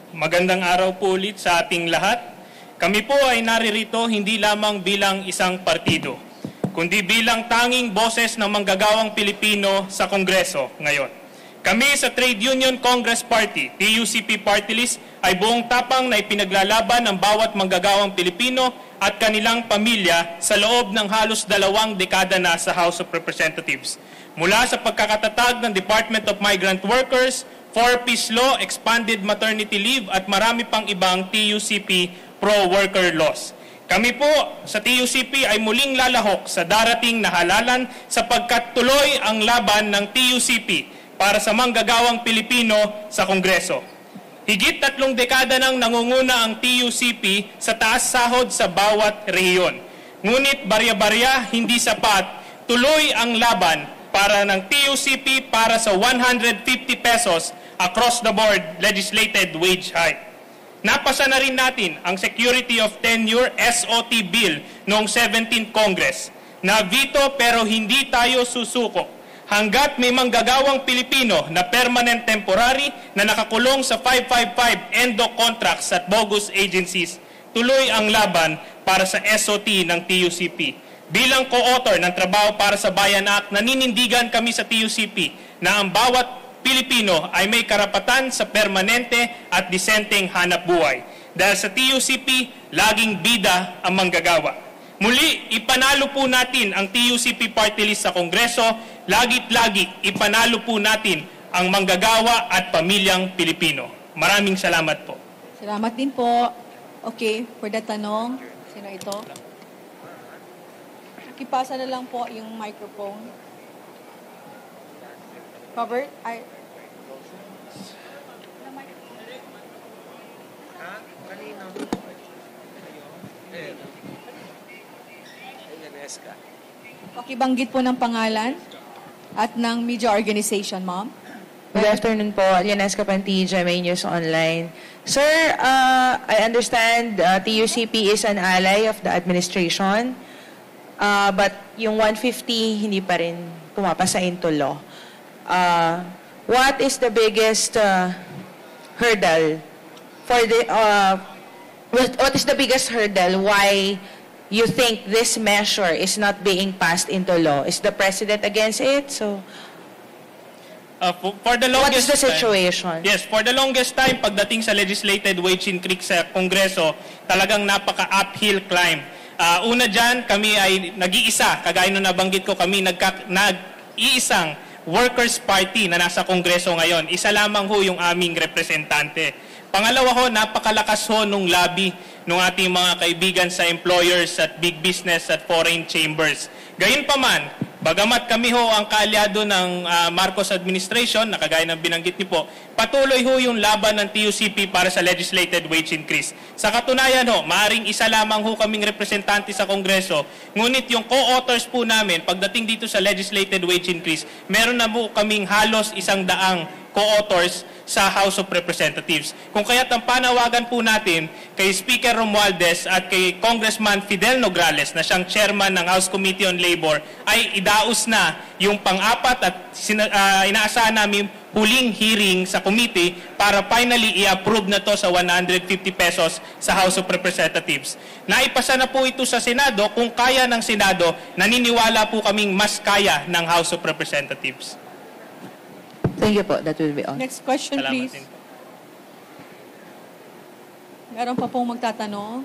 Magandang araw po ulit sa ating lahat. Kami po ay naririto hindi lamang bilang isang partido, kundi bilang tanging boses ng manggagawang Pilipino sa Kongreso ngayon. Kami sa Trade Union Congress Party, TUCP Party List, ay buong tapang na ipinaglalaban ng bawat manggagawang Pilipino at kanilang pamilya sa loob ng halos 2 dekada na sa House of Representatives. Mula sa pagkakatatag ng Department of Migrant Workers, 4-piece law, expanded maternity leave at marami pang ibang TUCP pro-worker laws. Kami po sa TUCP ay muling lalahok sa darating na halalan sapagkat tuloy ang laban ng TUCP para sa manggagawang Pilipino sa Kongreso. Higit 3 dekada nang nangunguna ang TUCP sa taas sahod sa bawat rehiyon. Ngunit barya-barya hindi sapat, tuloy ang laban para ng TUCP para sa 150 pesos across the board legislated wage hike. Napasa na rin natin ang Security of Tenure SOT Bill noong 17th Congress. Na veto pero hindi tayo susuko hanggat may manggagawang Pilipino na permanent temporary na nakakulong sa 555 endo contracts at bogus agencies. Tuloy ang laban para sa SOT ng TUCP. Bilang co-author ng Trabaho para sa Bayan Act, naninindigan kami sa TUCP na ang bawat Pilipino ay may karapatan sa permanente at disenteng hanap buhay. Dahil sa TUCP, laging bida ang manggagawa. Muli, ipanalo po natin ang TUCP party list sa Kongreso. Lagit-lagi, ipanalo po natin ang manggagawa at pamilyang Pilipino. Maraming salamat po. Salamat din po. Okay, for the tanong, sino ito? Pakipasa na lang po yung microphone. Covered? Pakibanggit po ng pangalan at ng media organization, ma'am. Good afternoon po. Lianesca Panti, GMA News Online. Sir, I understand TUCP is an ally of the administration, but yung 150 hindi pa rin pumapasa into law. What is the biggest hurdle for the what is the biggest hurdle why you think this measure is not being passed into law? Is the president against it? So for the longest what is the situation? Yes, for the longest time, pagdating sa legislated wage increase sa Kongreso, talagang napaka-uphill climb. Una dyan, kami ay nag-iisa, kagaya nung nabanggit ko, kami nag-iisang Workers' Party na nasa Kongreso ngayon. Isa lamang ho yung aming representante. Pangalawa ho, napakalakas ho nung lobby ng ating mga kaibigan sa employers at big business at foreign chambers. Gayunpaman, bagamat kami ho ang kaalyado ng Marcos administration, na kagaya ng binanggit niyo po, patuloy ho yung laban ng TUCP para sa legislated wage increase. Sa katunayan ho, maaring isa lamang ho kaming representante sa Kongreso, ngunit yung co-authors po namin, pagdating dito sa legislated wage increase, meron na po kaming halos 100 co-authors sa House of Representatives. Kung kaya't ang panawagan po natin kay Speaker Romualdez at kay Congressman Fidel Nograles na siyang chairman ng House Committee on Labor ay idaos na yung pang-apat at inaasahan namin huling hearing sa committee para finally i-approve na to sa 150 pesos sa House of Representatives. Naipasa na po ito sa Senado. Kung kaya ng Senado, naniniwala po kaming mas kaya ng House of Representatives. Thank you po. That will be all. Next question, Salamat please. din po. Meron pa pong magtatanong?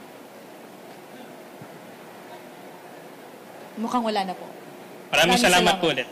Mukhang wala na po. Maraming salamat po ulit.